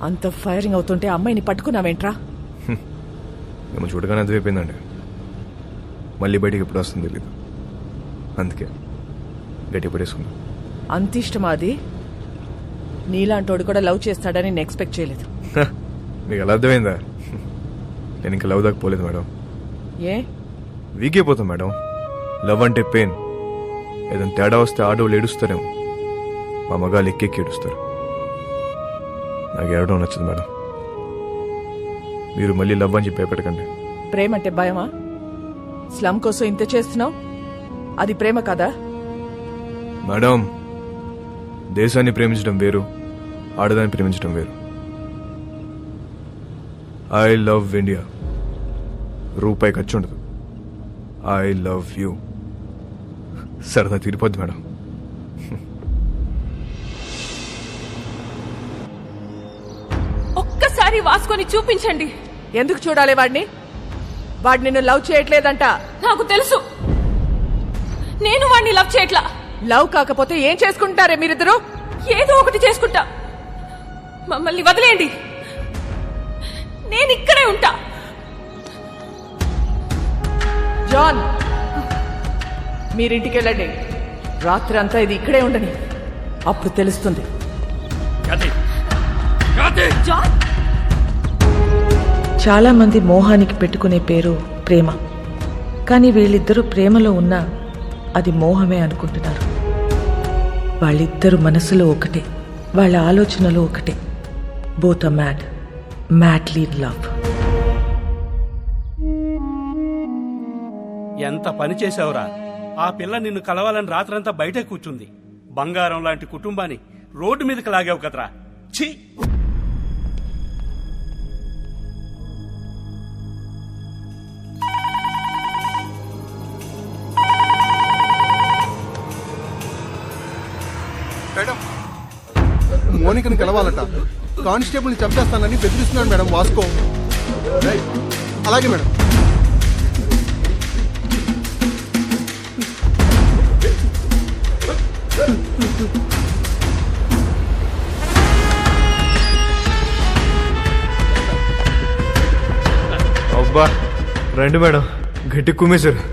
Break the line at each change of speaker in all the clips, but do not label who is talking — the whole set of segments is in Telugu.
అంత ఫైరింగ్ అవుతుంటే అమ్మాయిని పట్టుకున్నావేంట్రా?
మేము చూడగానే అది అయిపోయిందండి. మళ్ళీ బయటికి ఎప్పుడు వస్తుంది తెలీదు, అందుకే గట్టి పడేసుకున్నా.
అంత ఇష్టమా అది? నీలాంటోడు కూడా లవ్ చేస్తాడని నేను ఎక్స్పెక్ట్ చేయలేదు.
మీకు ఎలా అర్థమైందా? నేను ఇంకా లవ్ దాకా పోలేదు మేడం.
ఏ
వీక్ అయిపోతాం మేడం. లవ్ అంటే పెయిన్. ఏదైనా తేడా వస్తే ఆడవాళ్ళు ఏడుస్తారేమో, మా మగాళ్ళు ఎక్కెక్కి ఏడుస్తారు. నాకు ఏడవడం నచ్చదు మేడం. మీరు మళ్ళీ లవ్ అని చెప్పి భయపెట్టకండి.
ప్రేమ అంటే భయమా? స్లమ్ కోసం ఇంత చేస్తున్నావు, అది ప్రేమ కదా?
మేడం, దేశాన్ని ప్రేమించడం వేరు, ఆడదాన్ని ప్రేమించడం వేరు. I love India. రూపాయి ఖర్చు ఉండదు. I love you. సరదా తీరిపోద్ది మేడం.
ఒక్కసారి వాసుకొని చూపించండి.
ఎందుకు చూడాలి వాడిని? వాడు నిన్ను లవ్ చేయట్లేదంట.
నాకు తెలుసు, నేను వాడిని లవ్ చేయట్లా.
లవ్ కాకపోతే ఏం చేసుకుంటారే మీరిద్దరు?
ఏదో ఒకటి చేసుకుంటా. మమ్మల్ని వదిలేయండి, నేను ఇక్కడే ఉంటా.
జాన్, మీరింటికి వెళ్ళండి. రాత్రి అంతా ఇది ఇక్కడే ఉండని, అప్పుడు తెలుస్తుంది.
జాన్,
చాలా మంది మోహానికి పెట్టుకునే పేరు ప్రేమ, కానీ వీళ్ళిద్దరూ ప్రేమలో ఉన్నా అది మోహమే అనుకుంటున్నారు. వాళ్ళిద్దరు మనసులో ఒకటే, వాళ్ళ ఆలోచనలో ఒకటే. Both are mad, madly in love.
ఎంత పని చేశావురా? ఆ పిల్ల నిన్ను కలవాలని రాత్రంతా బయటే కూర్చుంది. బంగారం లాంటి కుటుంబాన్ని రోడ్డు మీదకి లాగావు కదరా. ఛీ!
మోనికని కలవాలట. కానిస్టేబుల్ని చంపేస్తానని బెదిరిస్తున్నాడు మేడం వాస్కో. అలాగే మేడం.
అబ్బా రండి మేడం, గట్టి కుమ్మేశారు.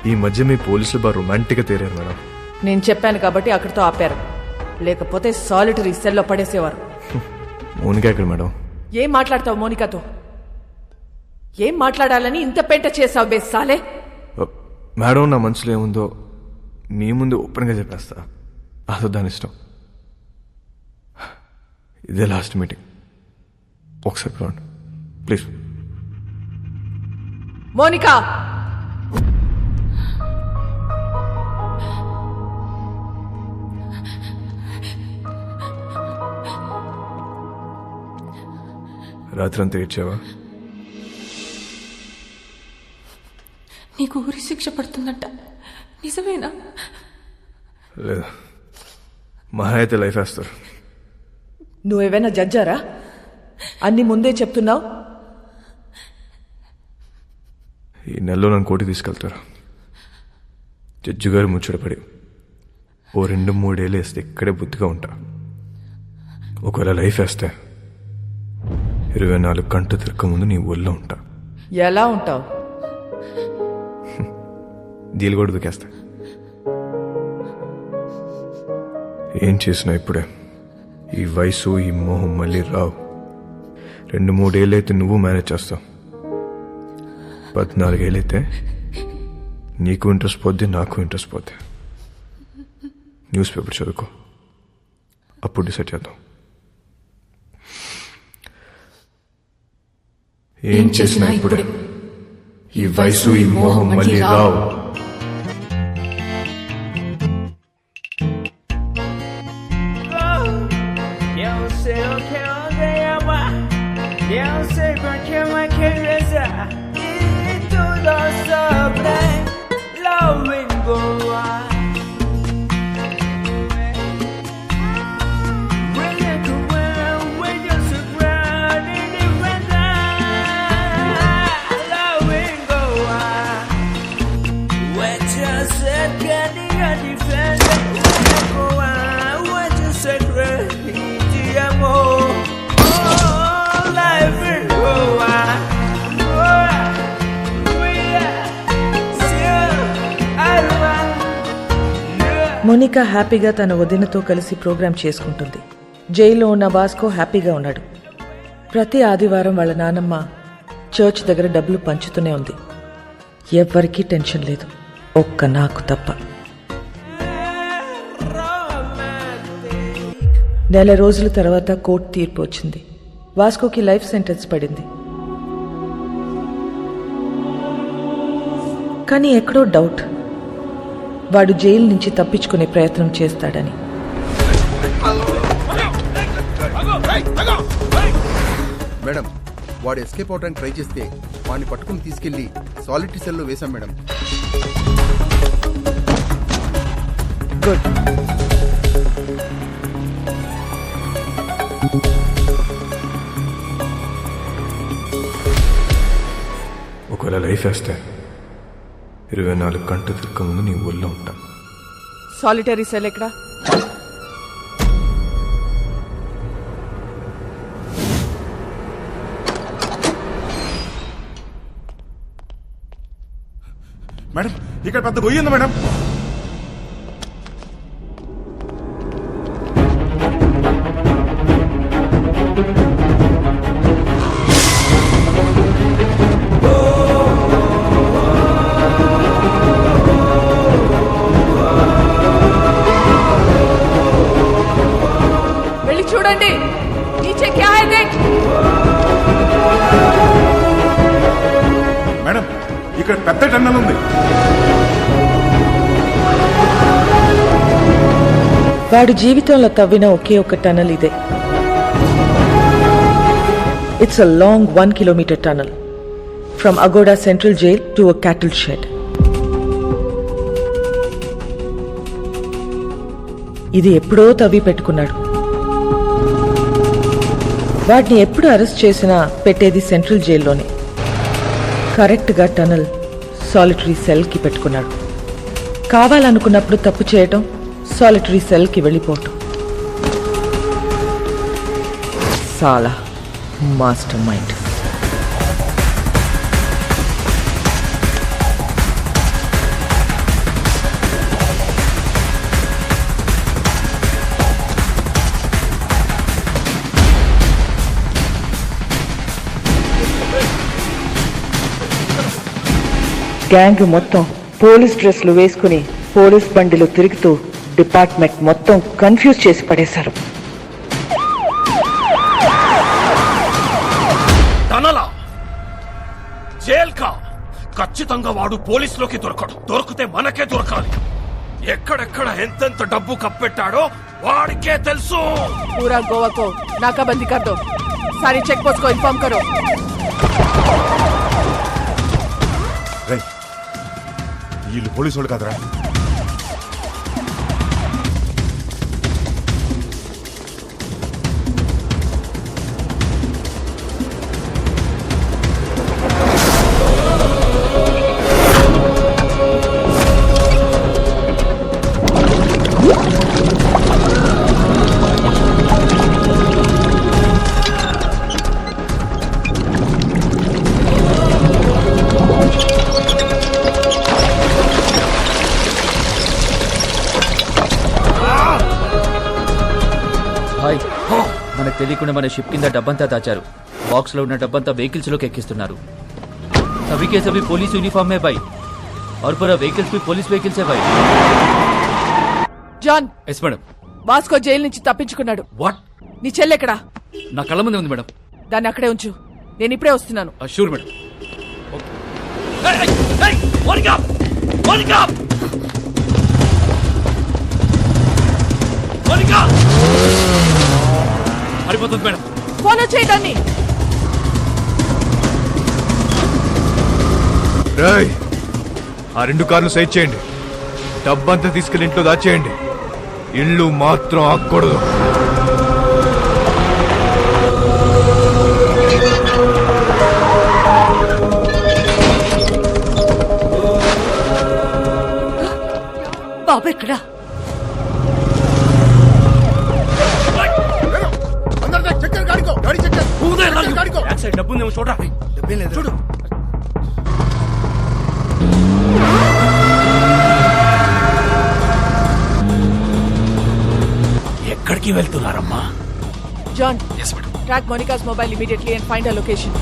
ఈ మధ్య మీ పోలీసులు బాగా రొమాంటిక్గా తేరారు మేడం.
నేను చెప్పాను కాబట్టి అక్కడితో ఆపారు, లేకపోతే సాలిటరీ సెల్లో పడేసేవారు.
మోనిక ఎక్కడ మేడం?
ఏం మాట్లాడతావు మోనికాతో? ఏం మాట్లాడాలని ఇంత పెంట చేసావు బేసాలే?
మేడం, నా మనసులో ఏముందో మీ ముందు ఓపెన్గా చెప్పేస్తా. అసలు దాని ఇష్టం. ఇదే లాస్ట్ మీటింగ్, ఒకసారి చూడండి ప్లీజ్.
మోనికా,
రాత్రంతా ఏడ్చావా?
నీకు ఊరి శిక్ష పడుతుందంట, నిజమేనా?
లేదా, మహా అయితే లైఫ్ వేస్తారు.
నువ్వేమైనా జడ్జారా? అన్ని ముందే చెప్తున్నావు.
ఈ నెలలో నన్ను కోటి తీసుకెళ్తారు. జడ్జి గారు ముచ్చటపడి ఓ 2-3 ఏళ్ళు వేస్తే ఇక్కడే బుద్ధిగా ఉంటా. ఒకవేళ లైఫ్ వేస్తే 24 గంటలు తిరగక ముందు నీ ఒళ్ళో ఉంటా.
ఎలా ఉంటావు?
దీలు కూడా దుకేస్తా. ఏం చేసినా ఇప్పుడే. ఈ వయసు, ఈ మోహం మళ్ళీ రావు. 2-3 ఏళ్ళైతే నువ్వు మేనేజ్ చేస్తావు. 14 ఏళ్ళైతే నీకు ఇంట్రెస్ట్ పోద్ది, నాకు ఇంట్రెస్ట్ పోద్ది. న్యూస్ పేపర్ చదువుకో, అప్పుడు డిసైడ్ చేద్దాం. ఏం చేసినా ఇప్పుడే. ఈ వయసు, ఈ మోహం మళ్ళీ రావు.
మోనికా హ్యాపీగా తన వదినతో కలిసి ప్రోగ్రాం చేసుకుంటుంది. జైల్లో ఉన్న వాస్కో హ్యాపీగా ఉన్నాడు. ప్రతి ఆదివారం వాళ్ళ నానమ్మ చర్చ్ దగ్గర డబ్బులు పంచుతూనే ఉంది. ఎవ్వరికీ టెన్షన్ లేదు, ఒక్క నాకు తప్ప. నెల రోజుల తర్వాత కోర్టు తీర్పు వచ్చింది. వాస్కోకి లైఫ్ సెంటెన్స్ పడింది. కానీ ఎక్కడో డౌట్, వాడు జైలు నుంచి తప్పించుకునే ప్రయత్నం చేస్తాడని.
మేడం, వాడు ఎస్కేప్ అవడానికి ట్రై చేస్తే వాడిని పట్టుకుని తీసుకెళ్లి సాలిటరీ సెల్లో వేశాం మేడం.
గుడ్.
ఒకవేళ లైఫ్ వేస్తే 24 గంటలు తిరగ ముందు నీ ఊళ్ళో ఉంటా.
సాలిటరీ సెల్ ఎక్కడా?
మేడం, ఇక్కడ పెద్ద గొయ్యి ఉంది మేడం.
వెళ్ళి చూడండి. నీచే క్యా హై దేఖ్.
మేడం, ఇక్కడ పెద్ద టన్నల్ ఉంది.
వాడు జీవితంలో తవ్విన ఒకే ఒక టనల్ ఇదే. It's a long 1 kilometer tunnel from Aguada central jail to a cattle shed. ఇది ఎప్పుడో తవ్వి పెట్టుకున్నాడు. వాటిని ఎప్పుడు అరెస్ట్ చేసినా పెట్టేది సెంట్రల్ జైల్లోనే. కరెక్ట్గా టనల్ సాలిటరీ సెల్కి పెట్టుకున్నాడు. కావాలనుకున్నప్పుడు తప్పు చేయటం, సాలిటరీ సెల్కి వెళ్ళిపోవటం. సాలా మాస్టర్ మైండ్. గ్యాంగ్ మొత్తం పోలీస్ డ్రెస్లు వేసుకుని పోలీస్ బండిలో తిరుగుతూ డిపార్ట్మెంట్ మొత్తం కన్ఫ్యూజ్ చేసి పడేశారు.
టనలా జైల్కా ఖచ్చితంగా వాడు పోలీసులోకి దొరకడు. దొరికితే మనకే దొరకాలి. ఎక్కడెక్కడ ఎంతెంత డబ్బు కప్పెట్టాడో వాడికే తెలుసు.
पूरा गोवा को नाकाबंदी कर दो. सारी चेक पोस्ट को इन्फॉर्म करो.
రేయ్, వీళ్ళు పోలీసు వాళ్ళు కదరా.
హాయ్, మనకు తెలియకుండా మన షిప్ కింద డబ్బంతా దాచారు. బాక్స్ లో ఉన్న డబ్బంతా వెహికల్స్ లోకి ఎక్కిస్తున్నారు. सभी के सभी पुलिस यूनिफॉर्म में भाई, और पूरा व्हीकल्स भी पुलिस व्हीकल्स है भाई.
John,
yes madam.
Vasco jail నుంచి తప్పించుకున్నాడు.
వాట్?
నీ చెల్లెక్కడా?
నా కళ్ళ ముందే ఉంది మేడం.
దాన్ని అక్కడే ఉంచు. నేను ఇప్పుడే వస్తున్నాను.
Sure madam. హరిపోతుంది మేడం.
ఫాలో చేయడాన్ని.
రేయ్, ఆ 2 కార్లు సైడ్ చేయండి. డబ్బంతా తీసుకెళ్ళి ఇంట్లో దాచేయండి. ఇల్లు మాత్రం ఆగకూడదు.
బాబు ఎక్కడా?
డబ్బు ఉందేమో చూడరా. చూడు.
ఎక్కడికి వెళ్తున్నారమ్మా?
John, track Monica's mobile immediately and find a location.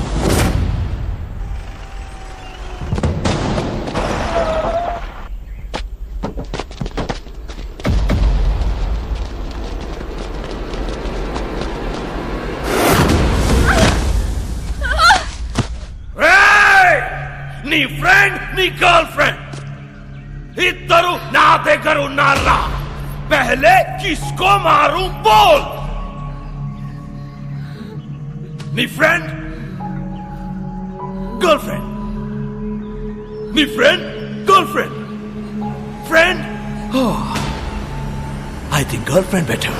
నీ ఫ్రెండ్ నీ గర్ల్ ఫ్రెండ్ ఇద్దరు నా దగ్గర ఉన్నారా? పహలే కిస్కో మారు బోల్. నీ ఫ్రెండ్ గర్ల్ ఫ్రెండ్, నీ friend girlfriend, friend. I think girlfriend better.